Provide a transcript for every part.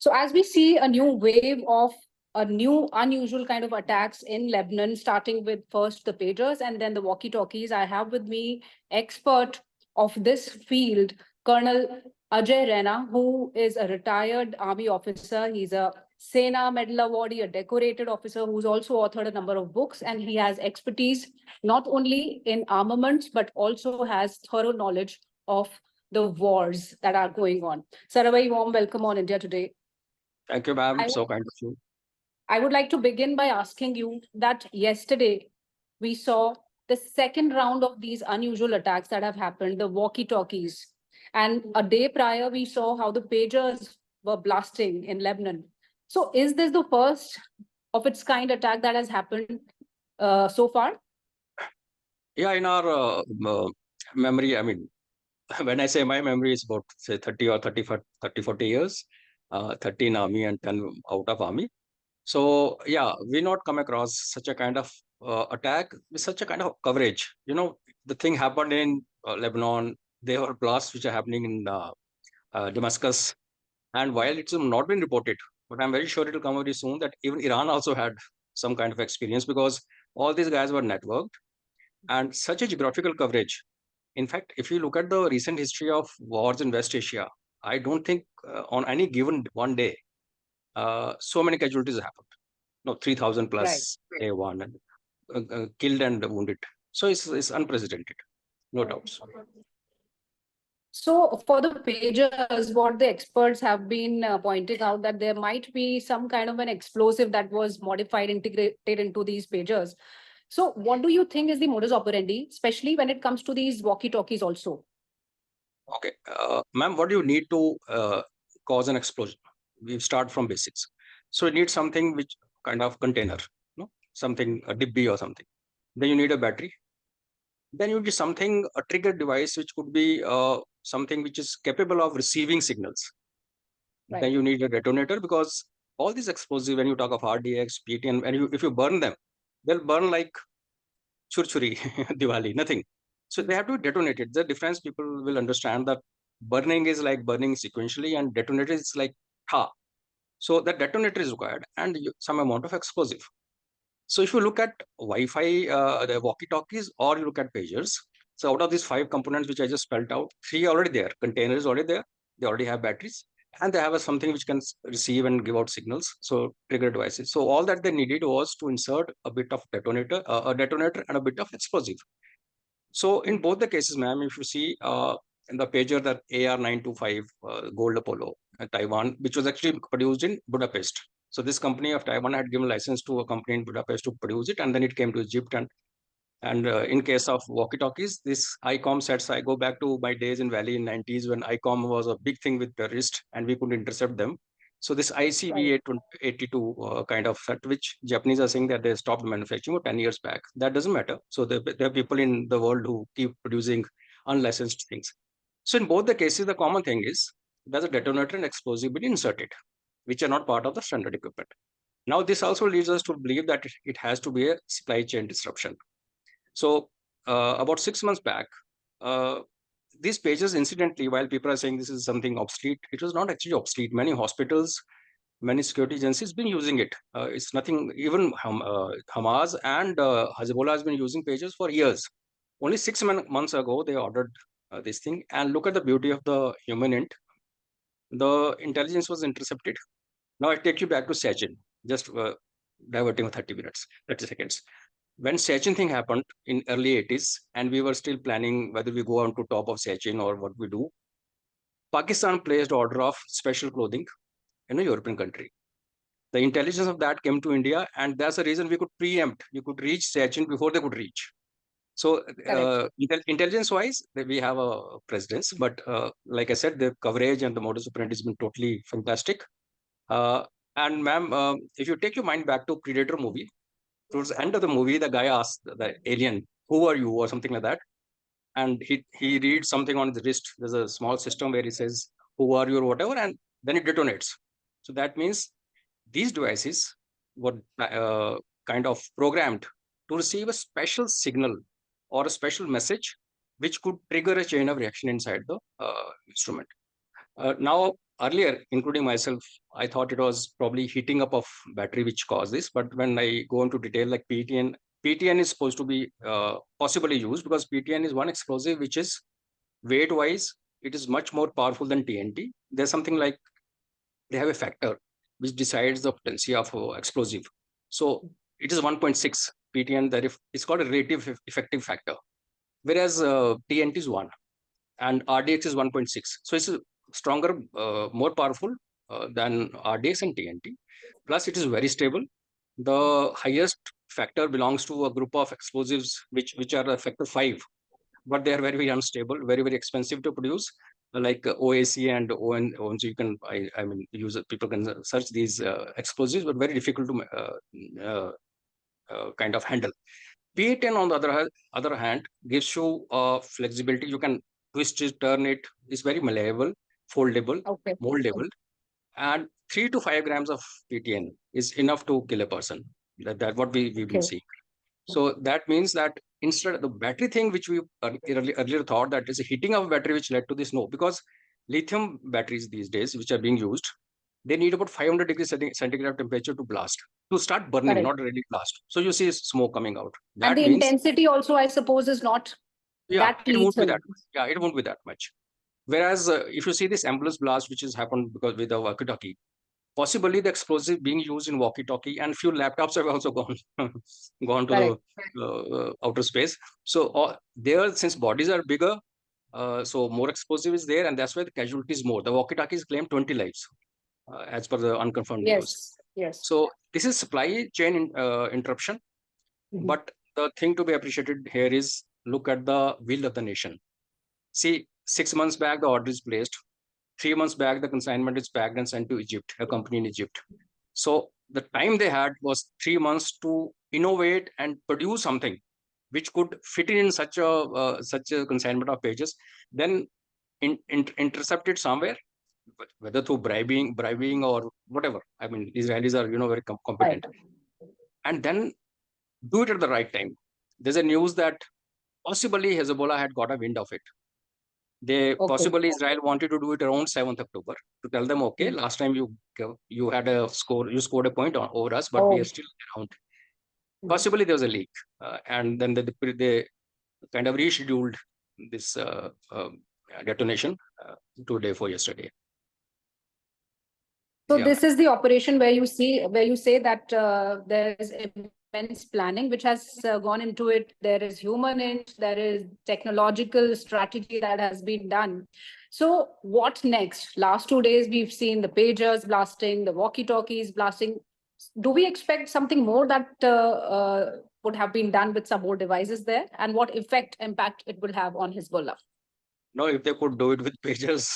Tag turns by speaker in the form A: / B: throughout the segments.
A: So as we see a new wave of a new unusual kind of attacks in Lebanon, starting with first the pagers and then the walkie-talkies, I have with me expert of this field, Colonel Ajay Raina, who is a retired army officer. He's a Sena Medal awardee, a decorated officer who's also authored a number of books, and he has expertise not only in armaments, but also has thorough knowledge of the wars that are going on. Sir, a very warm welcome on India Today.
B: Thank you, ma'am.
A: I
B: So
A: would,
B: kind of you.
A: I would like to begin by asking you that yesterday we saw the second round of these unusual attacks that have happened, the walkie-talkies. And a day prior, we saw how the pagers were blasting in Lebanon. So is this the first of its kind attack that has happened so far?
B: Yeah, in our memory, I mean, when I say my memory is about, say, 30 or 40 years, 30 in army and 10 out of army. So, yeah, we not come across such a kind of attack with such a kind of coverage. You know, the thing happened in Lebanon. There were blasts which are happening in Damascus. And while it's not been reported, but I'm very sure it will come very soon that even Iran also had some kind of experience because all these guys were networked and such a geographical coverage. In fact, if you look at the recent history of wars in West Asia, I don't think on any given one day, so many casualties happened. No, 3,000
A: Right.
B: plus A1 and killed and wounded. So it's unprecedented, no doubts.
A: So for the pagers, what the experts have been pointing out that there might be some kind of an explosive that was modified, integrated into these pagers. So what do you think is the modus operandi, especially when it comes to these walkie-talkies also?
B: Okay, ma'am, what do you need to cause an explosion? We start from basics. So you need something which kind of container, no, something a dibby or something. Then you need a battery. Then you need something a trigger device which could be something which is capable of receiving signals.
A: Right.
B: Then you need a detonator because all these explosives, when you talk of RDX, PTN, and if you burn them, they'll burn like churchuri, Diwali, nothing. So they have to be detonated. The difference people will understand that burning is like burning sequentially and detonator is like ha. So that detonator is required and some amount of explosive. So if you look at Wi-Fi, the walkie-talkies, or you look at pagers, so out of these 5 components which I just spelled out, 3 are already there. Container is already there. They already have batteries, and they have something which can receive and give out signals. So trigger devices. So all that they needed was to insert a bit of detonator, a detonator, and a bit of explosive. So in both the cases, ma'am, if you see in the pager that AR925 Gold Apollo, Taiwan, which was actually produced in Budapest. So this company of Taiwan had given license to a company in Budapest to produce it, and then it came to Egypt. And in case of walkie-talkies, this ICOM sets, I go back to my days in Valley in 90s when ICOM was a big thing with terrorists and we could intercept them. So this ICV-82 kind of set, which Japanese are saying that they stopped manufacturing 10 years back. That doesn't matter. So there are people in the world who keep producing unlicensed things. So in both the cases, the common thing is there's a detonator and explosive been inserted, which are not part of the standard equipment. Now, this also leads us to believe that it has to be a supply chain disruption. So about 6 months back, these pages, incidentally, while people are saying this is something obsolete, it was not actually obsolete. Many hospitals, many security agencies been using it. It's nothing, even Hamas and Hezbollah has been using pages for years. Only 6 months ago, they ordered this thing. And look at the beauty of the human int. The intelligence was intercepted. Now I take you back to Sachin, just diverting for 30 minutes, 30 seconds. When Sachin thing happened in early 80s, and we were still planning whether we go on to top of Sachin or what we do, Pakistan placed order of special clothing in a European country. The intelligence of that came to India, and that's the reason we could preempt. We could reach Sachin before they could reach. So intelligence-wise, we have a precedence. But like I said, the coverage and the modus operandi has been totally fantastic. And ma'am, if you take your mind back to Predator movie, towards the end of the movie, the guy asks the alien, "Who are you?" or something like that, and he reads something on his wrist. There's a small system where he says, "Who are you?" or whatever, and then it detonates. So that means these devices were kind of programmed to receive a special signal or a special message, which could trigger a chain of reaction inside the instrument. Now, earlier, including myself, I thought it was probably heating up of battery which caused this. But when I go into detail, like PTN is supposed to be possibly used because PTN is one explosive which is weight wise, it is much more powerful than TNT. There's something like they have a factor which decides the potency of explosive. So it is 1.6 PTN. That if it's called a relative effective factor, whereas TNT is 1 and RDX is 1.6. So it's stronger, more powerful than RDX and TNT. Plus, it is very stable. The highest factor belongs to a group of explosives which are a factor 5, but they are very, very unstable, very, very expensive to produce. Like OAC and ONG, you can, I mean, people can search these explosives, but very difficult to kind of handle. P10, on the other hand, gives you flexibility. You can twist it, turn it. It's very malleable, foldable,
A: Okay.
B: moldable, and 3 to 5 grams of PTN is enough to kill a person. That what we've been seeing. So that means that instead of the battery thing, which we earlier thought that is a heating of battery which led to this, no, because lithium batteries these days, which are being used, they need about 500 degrees centigrade temperature to blast, to start burning,
A: Correct.
B: not really blast. So you see smoke coming out.
A: And
B: That
A: the
B: means,
A: intensity also, I suppose, is not
B: yeah,
A: that
B: it won't be
A: lethal.
B: that much. Yeah, it won't be that much. Whereas if you see this ambulance blast, which has happened because with the walkie-talkie, possibly the explosive being used in walkie-talkie, and few laptops have also gone gone to
A: Correct.
B: the outer space. So there, since bodies are bigger, so more explosive is there, and that's why the casualties more. The walkie-talkies claim 20 lives, as per the unconfirmed news.
A: Yes. Yes.
B: So this is supply chain interruption. But the thing to be appreciated here is look at the will of the nation. See, 6 months back the order is placed. 3 months back the consignment is packed and sent to Egypt, a company in Egypt. So the time they had was 3 months to innovate and produce something which could fit in such a consignment of pages, then intercept it somewhere, whether through bribing or whatever. I mean, Israelis are very competent,
A: Right.
B: and then do it at the right time. There's a news that possibly Hezbollah had got a wind of it. They
A: Okay.
B: possibly Israel wanted to do it around 7th October to tell them, okay, last time you had a score, you scored a point over us, but we are
A: Oh.
B: still around. Possibly there was a leak, and then they kind of rescheduled this detonation to day for yesterday.
A: So
B: Yeah.
A: this is the operation where you say that there is immense planning which has gone into it. There is human inch, there is technological strategy that has been done. So what next? Last 2 days we've seen the pagers blasting, the walkie-talkies blasting. Do we expect something more that would have been done with some more devices there? And what impact it will have on Hezbollah?
B: No, if they could do it with pagers,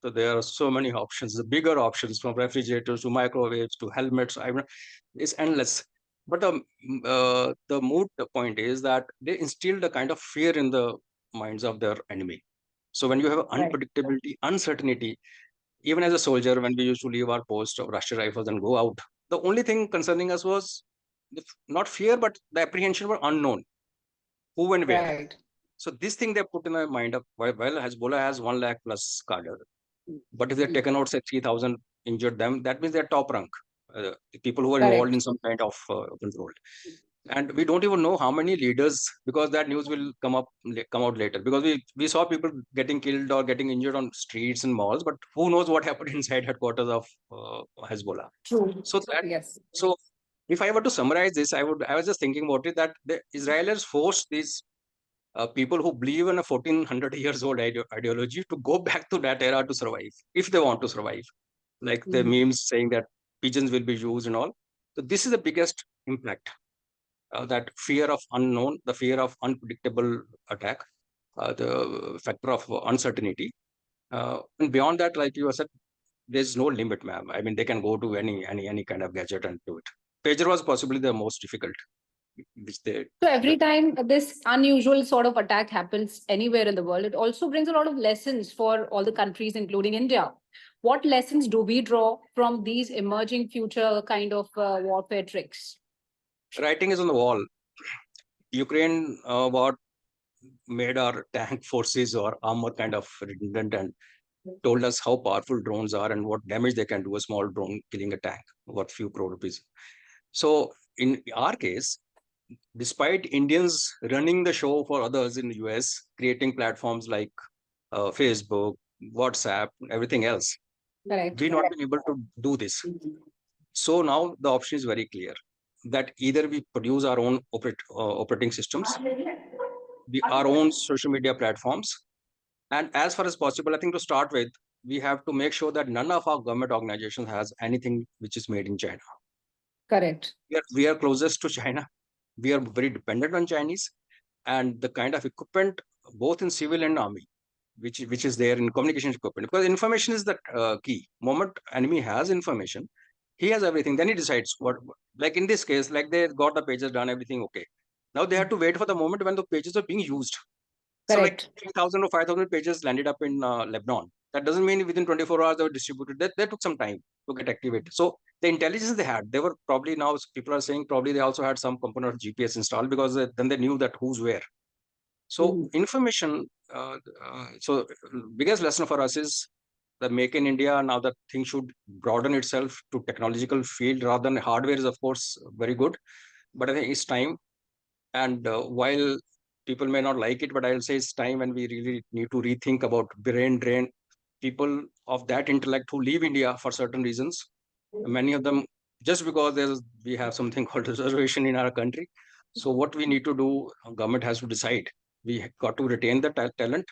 B: so there are so many options, the bigger options, from refrigerators to microwaves to helmets. I mean, it's endless. But the moot point is that they instilled a kind of fear in the minds of their enemy. So when you have unpredictability, uncertainty, even as a soldier, when we used to leave our post of Rashtriya Rifles and go out, the only thing concerning us was not fear, but the apprehension were unknown, who and where.
A: Right.
B: So this thing they put in the mind of, well, Hezbollah has 1 lakh plus cadre. But if they're taken out, say 3,000 injured them, that means they're top rank. The people who are involved in some kind of control. And we don't even know how many leaders, because that news will come out later. Because we saw people getting killed or getting injured on streets and malls, but who knows what happened inside headquarters of Hezbollah.
A: True.
B: So
A: Yes.
B: so if I were to summarize this, I was just thinking about it, that the Israelis forced these people who believe in a 1400 years old ideology to go back to that era to survive, if they want to survive. Like the memes saying that pigeons will be used and all. So this is the biggest impact, that fear of unknown, the fear of unpredictable attack, the factor of uncertainty. And beyond that, like you said, there's no limit, ma'am. I mean, they can go to any kind of gadget and do it. Pager was possibly the most difficult, which they.
A: So every time this unusual sort of attack happens anywhere in the world, it also brings a lot of lessons for all the countries, including India. What lessons do we draw from these emerging future kind of warfare tricks?
B: Writing is on the wall. Ukraine war made our tank forces or armor kind of redundant, and told us how powerful drones are and what damage they can do, a small drone killing a tank worth few crore rupees. So in our case, despite Indians running the show for others in the US, creating platforms like Facebook, WhatsApp, everything else,
A: Correct.
B: we not been able to do this. So now the option is very clear that either we produce our own operating systems, our own social media platforms, and as far as possible, I think to start with, we have to make sure that none of our government organizations has anything which is made in China.
A: Correct.
B: We are closest to China. We are very dependent on Chinese, and the kind of equipment, both in civil and army, which is there in communication equipment, because information is the key. Moment enemy has information, he has everything. Then he decides what. Like in this case, like they got the pages done, everything okay. Now they have to wait for the moment when the pages are being used. So like
A: Correct.
B: 3,000 or 5,000 pages landed up in Lebanon. That doesn't mean within 24 hours they were distributed. That took some time to get activated. So the intelligence they had, they were probably, now people are saying probably they also had some component of GPS installed, because then they knew that who's where. So information, so biggest lesson for us is the Make in India. Now that thing should broaden itself to technological field rather than hardware is of course very good, but I think it's time. And while people may not like it, but I'll say it's time when we really need to rethink about brain drain. People of that intellect who leave India for certain reasons, many of them just because we have something called reservation in our country. So what we need to do, government has to decide. We got to retain the talent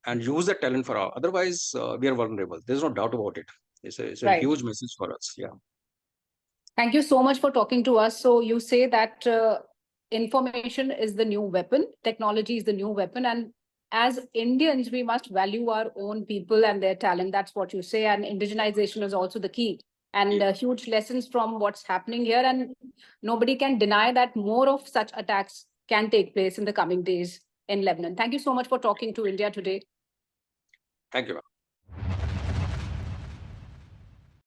B: and use the talent for our. Otherwise, we are vulnerable. There's no doubt about it. It's a
A: Right.
B: huge message for us. Yeah.
A: Thank you so much for talking to us. So you say that information is the new weapon, technology is the new weapon, and as Indians, we must value our own people and their talent. That's what you say. And indigenization is also the key. And huge lessons from what's happening here. And nobody can deny that more of such attacks can take place in the coming days in Lebanon. Thank you so much for talking to India today.
B: Thank you.